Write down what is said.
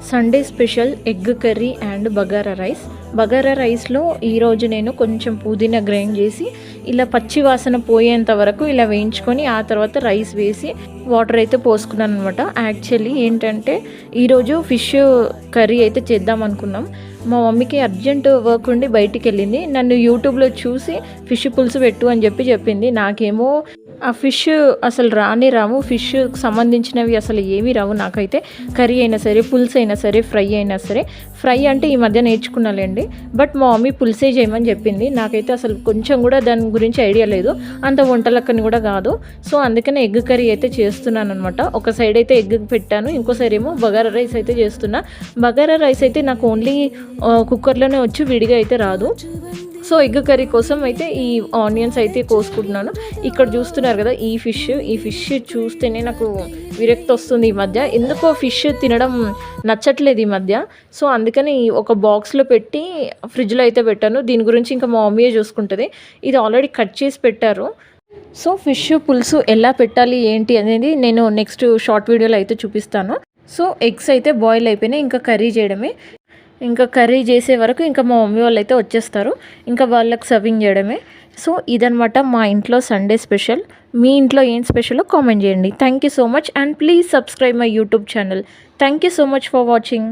Sunday special egg curry and bagara rice. Bagara రైస్లో ఈరోజు నేను కొంచెం పుదీనా గ్రైండ్ చేసి ఇలా పచ్చి వాసన పోయేంత వరకు ఇలా వేయించుకొని ఆ తర్వాత రైస్ వేసి వాటర్ అయితే పోసుకున్నాను అనమాట. యాక్చువల్లీ ఏంటంటే ఈరోజు ఫిష్ కర్రీ అయితే చేద్దాం అనుకున్నాం. మా మమ్మీకి అర్జెంట్ వర్క్ ఉండి బయటికి వెళ్ళింది. నన్ను యూట్యూబ్లో చూసి ఫిష్ పులుసు పెట్టు అని చెప్పింది. నాకేమో ఆ ఫిష్ అసలు రాము. ఫిష్కి సంబంధించినవి అసలు ఏమీ రావు నాకైతే. కర్రీ అయినా సరే, పులుసు అయినా సరే, ఫ్రై అయినా సరే. ఫ్రై అంటే ఈ మధ్య నేర్చుకున్నాలేండి, బట్ మా మమ్మీ పులుసే చేయమని చెప్పింది. నాకైతే అసలు కొంచెం కూడా దాని గురించి ఐడియా లేదు, అంత వంటలక్కని కూడా కాదు. సో అందుకనే ఎగ్ కర్రీ అయితే చేస్తున్నాను అనమాట. ఒక సైడ్ అయితే ఎగ్ పెట్టాను, ఇంకో సైడ్ ఏమో బగారా రైస్ అయితే చేస్తున్నా. బగారా రైస్ అయితే నాకు ఓన్లీ కుక్కర్లోనే వచ్చి విడిగా అయితే రాదు. సో ఎగ్ కర్రీ కోసం అయితే ఈ ఆనియన్స్ అయితే కోసుకుంటున్నాను. ఇక్కడ చూస్తున్నారు కదా, ఈ ఫిష్ చూస్తేనే నాకు విరక్తి వస్తుంది ఈ మధ్య. ఎందుకో ఫిష్ తినడం నచ్చట్లేదు ఈ మధ్య. సో అందుకని ఒక బాక్స్లో పెట్టి ఫ్రిడ్జ్లో అయితే పెట్టాను. దీని గురించి ఇంకా మా మమ్మీయే చూసుకుంటుంది. ఇది ఆల్రెడీ కట్ చేసి పెట్టారు. సో ఫిష్ పులుసు ఎలా పెట్టాలి ఏంటి అనేది నేను నెక్స్ట్ షార్ట్ వీడియోలో అయితే చూపిస్తాను. సో ఎగ్స్ అయితే బాయిల్ అయిపోయినాయి, ఇంకా కర్రీ చేయడమే. ఇంకా కర్రీ చేసే వరకు ఇంకా మా మమ్మీ వాళ్ళు అయితే వచ్చేస్తారు, ఇంకా వాళ్ళకి సర్వింగ్ చేయడమే. సో ఇదనమాట మా ఇంట్లో సండే స్పెషల్. మీ ఇంట్లో ఏం స్పెషలో కామెంట్ చేయండి. Thank you so much and please subscribe my YouTube channel. Thank you so much for watching.